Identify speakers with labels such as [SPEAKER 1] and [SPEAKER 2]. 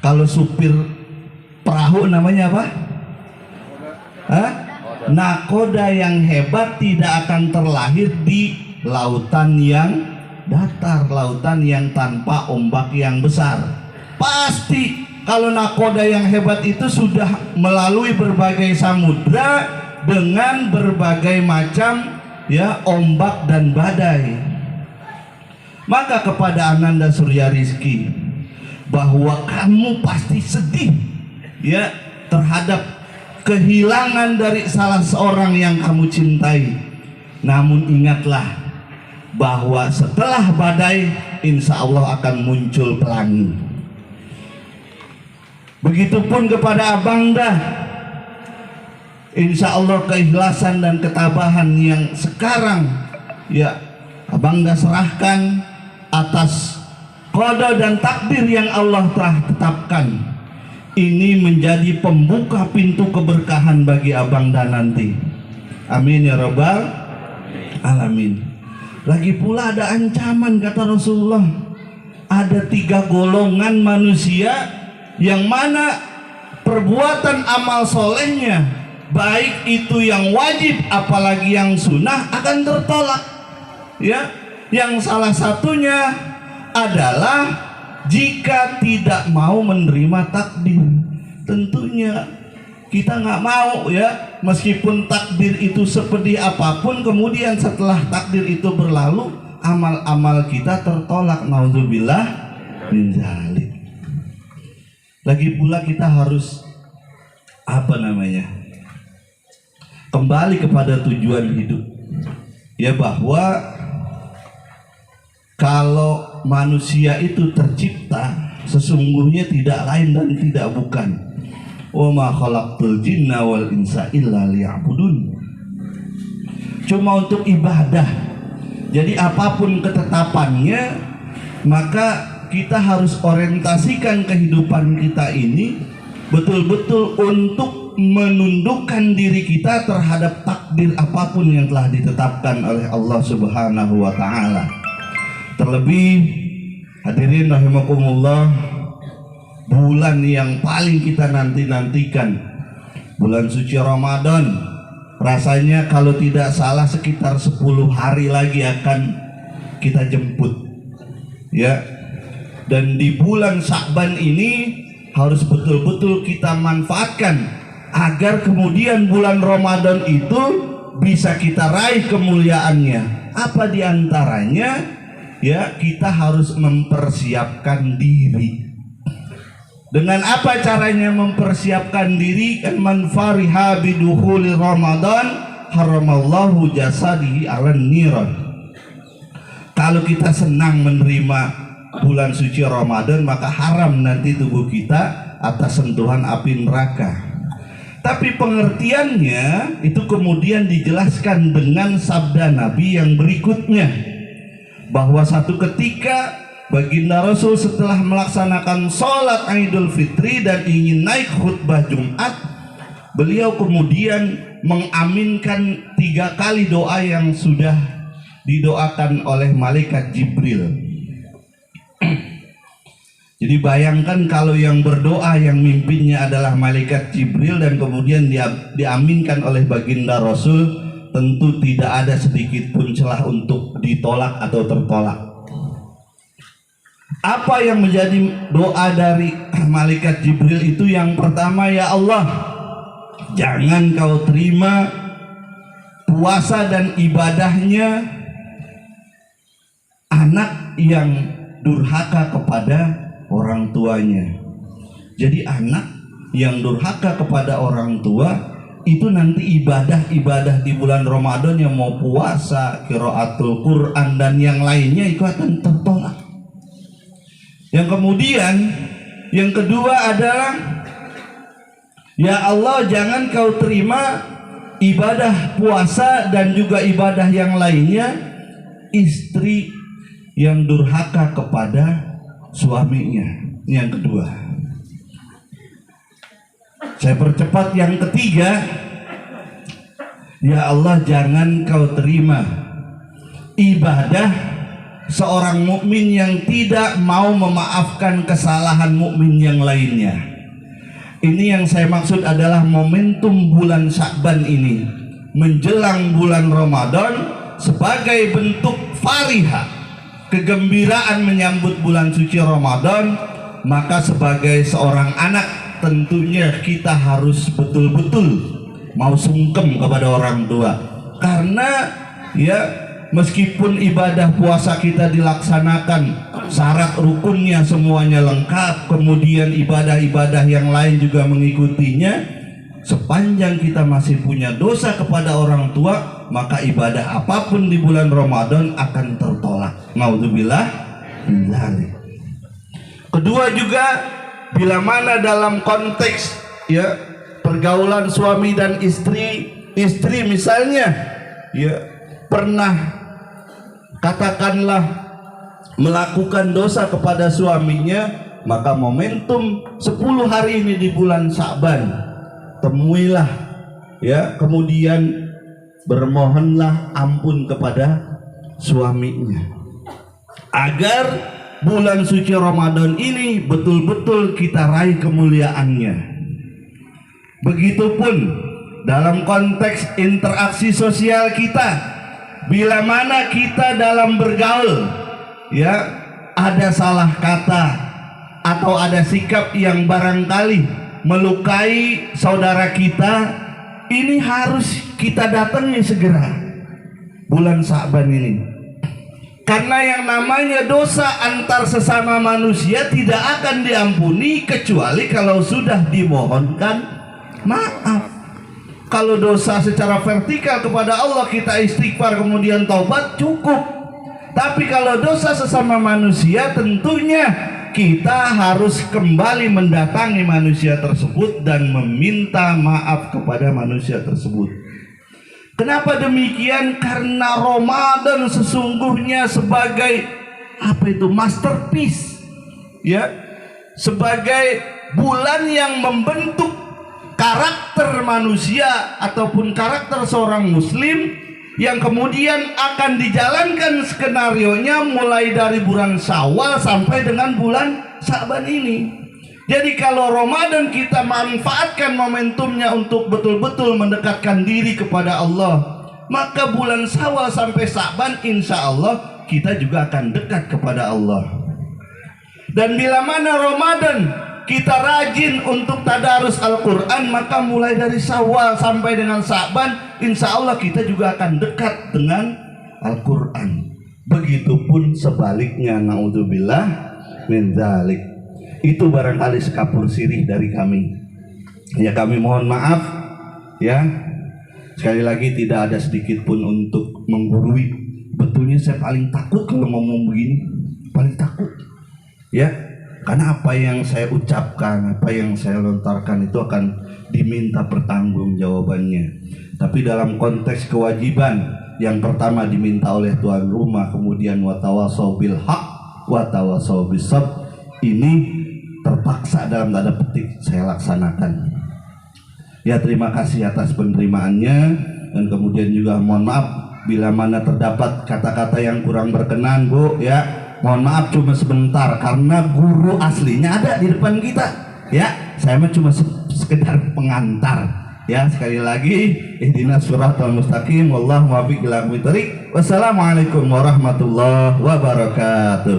[SPEAKER 1] Kalau supir perahu namanya apa? Hah? Nakoda yang hebat tidak akan terlahir di lautan yang datar, lautan yang tanpa ombak yang besar. Pasti kalau nakoda yang hebat itu sudah melalui berbagai samudra dengan berbagai macam ya ombak dan badai. Maka kepada Ananda Surya Rizki, bahwa kamu pasti sedih ya terhadap kehilangan dari salah seorang yang kamu cintai. Namun ingatlah bahwa setelah badai insya Allah akan muncul pelangi. Begitupun kepada Abangda, insya Allah keikhlasan dan ketabahan yang sekarang ya Abangda serahkan atas qada dan takdir yang Allah telah tetapkan, ini menjadi pembuka pintu keberkahan bagi Abangda nanti. Amin ya rabbal alamin. Lagi pula ada ancaman, kata Rasulullah, ada 3 golongan manusia yang mana perbuatan amal solehnya, baik itu yang wajib apalagi yang sunnah, akan tertolak ya. Yang salah satunya adalah jika tidak mau menerima takdir. Tentunya kita nggak mau ya, meskipun takdir itu sepedih apapun, kemudian setelah takdir itu berlalu amal-amal kita tertolak. Naudzubillah min dzalik. Lagi pula kita harus kembali kepada tujuan hidup ya, bahwa kalau manusia itu tercipta sesungguhnya tidak lain dan tidak bukan, wa ma khalaqtul jinna wal insa illa liya'budun, cuma untuk ibadah. Jadi apapun ketetapannya, maka kita harus orientasikan kehidupan kita ini betul-betul untuk menundukkan diri kita terhadap takdir apapun yang telah ditetapkan oleh Allah Subhanahu wa ta'ala. Terlebih hadirin rahimakumullah, bulan yang paling kita nantikan, bulan suci Ramadan, rasanya kalau tidak salah sekitar 10 hari lagi akan kita jemput ya. Dan di bulan Sya'ban ini harus betul-betul kita manfaatkan agar kemudian bulan Ramadan itu bisa kita raih kemuliaannya. Apa diantaranya? Ya, kita harus mempersiapkan diri. Dengan apa caranya mempersiapkan diri? Kan man fariha bidukhuli Ramadan haramallahu jasadihi 'alan niran. Kalau kita senang menerima bulan suci Ramadan, maka haram nanti tubuh kita atas sentuhan api neraka. Tapi pengertiannya itu kemudian dijelaskan dengan sabda Nabi yang berikutnya, bahwa satu ketika baginda Rasul setelah melaksanakan sholat Idul Fitri dan ingin naik khutbah Jumat, beliau kemudian mengaminkan 3 kali doa yang sudah didoakan oleh malaikat Jibril. Jadi bayangkan kalau yang berdoa, yang mimpinnya adalah malaikat Jibril dan kemudian diaminkan oleh baginda Rasul, tentu tidak ada sedikit pun celah untuk ditolak atau tertolak. Apa yang menjadi doa dari malaikat Jibril itu? Yang pertama, ya Allah, jangan kau terima puasa dan ibadahnya anak yang durhaka kepada orang tuanya. Jadi anak yang durhaka kepada orang tua itu nanti ibadah-ibadah di bulan Ramadan yang mau puasa, qiraatul Quran dan yang lainnya itu akan tertolak. Yang kemudian yang kedua adalah, ya Allah, jangan kau terima ibadah puasa dan juga ibadah yang lainnya istri yang durhaka kepada suaminya. Yang kedua. Saya percepat, yang ketiga, ya Allah, jangan kau terima ibadah seorang mukmin yang tidak mau memaafkan kesalahan mukmin yang lainnya. Ini yang saya maksud adalah momentum bulan Sya'ban ini menjelang bulan Ramadan sebagai bentuk farihah, kegembiraan menyambut bulan suci Ramadan. Maka sebagai seorang anak tentunya kita harus betul-betul mau sungkem kepada orang tua, karena ya meskipun ibadah puasa kita dilaksanakan, syarat rukunnya semuanya lengkap, kemudian ibadah-ibadah yang lain juga mengikutinya, sepanjang kita masih punya dosa kepada orang tua, maka ibadah apapun di bulan Ramadan akan tertolak. Naudzubillah min dzalik. Kedua juga, bila mana dalam konteks ya pergaulan suami dan istri misalnya ya pernah katakanlah melakukan dosa kepada suaminya, maka momentum 10 hari ini di bulan Sya'ban temuilah ya, kemudian bermohonlah ampun kepada suaminya agar bulan suci Ramadan ini betul-betul kita raih kemuliaannya. Begitupun dalam konteks interaksi sosial kita, bila mana kita dalam bergaul ya ada salah kata atau ada sikap yang barangkali melukai saudara kita, ini harus kita datangi segera bulan Sya'ban ini. Karena yang namanya dosa antar sesama manusia tidak akan diampuni kecuali kalau sudah dimohonkan maaf. Kalau dosa secara vertikal kepada Allah kita istighfar kemudian taubat cukup. Tapi kalau dosa sesama manusia tentunya kita harus kembali mendatangi manusia tersebut dan meminta maaf kepada manusia tersebut. Kenapa demikian? Karena Ramadan sesungguhnya sebagai masterpiece ya, sebagai bulan yang membentuk karakter manusia ataupun karakter seorang muslim, yang kemudian akan dijalankan skenarionya mulai dari bulan Syawal sampai dengan bulan Sya'ban ini. Jadi kalau Ramadan kita manfaatkan momentumnya untuk betul-betul mendekatkan diri kepada Allah, maka bulan Syawal sampai Sya'ban insya Allah kita juga akan dekat kepada Allah. Dan bila mana Ramadan kita rajin untuk tadarus Al-Quran, maka mulai dari Syawal sampai dengan Sya'ban insya Allah kita juga akan dekat dengan Al-Quran. Begitupun sebaliknya, naudzubillah min dzalik. Itu barangkali sekapur sirih dari kami. Ya, kami mohon maaf ya. Sekali lagi tidak ada sedikit pun untuk menggurui. Betulnya saya paling takut kalau ngomong begini, paling takut. Ya, karena apa yang saya ucapkan, apa yang saya lontarkan itu akan diminta pertanggungjawabannya. Tapi dalam konteks kewajiban, yang pertama diminta oleh tuan rumah, kemudian watawasau bil haq watawasau bis sabr, ini terpaksa dalam tanda petik saya laksanakan. Ya, terima kasih atas penerimaannya, dan kemudian juga mohon maaf bila mana terdapat kata-kata yang kurang berkenan, Bu ya. Mohon maaf cuma sebentar karena guru aslinya ada di depan kita. Ya, saya mah cuma sekedar pengantar. Ya, sekali lagi ihdinas shiratal mustaqim wallahu muwaffiq ila aqwamit thoriq. Wassalamualaikum warahmatullahi wabarakatuh.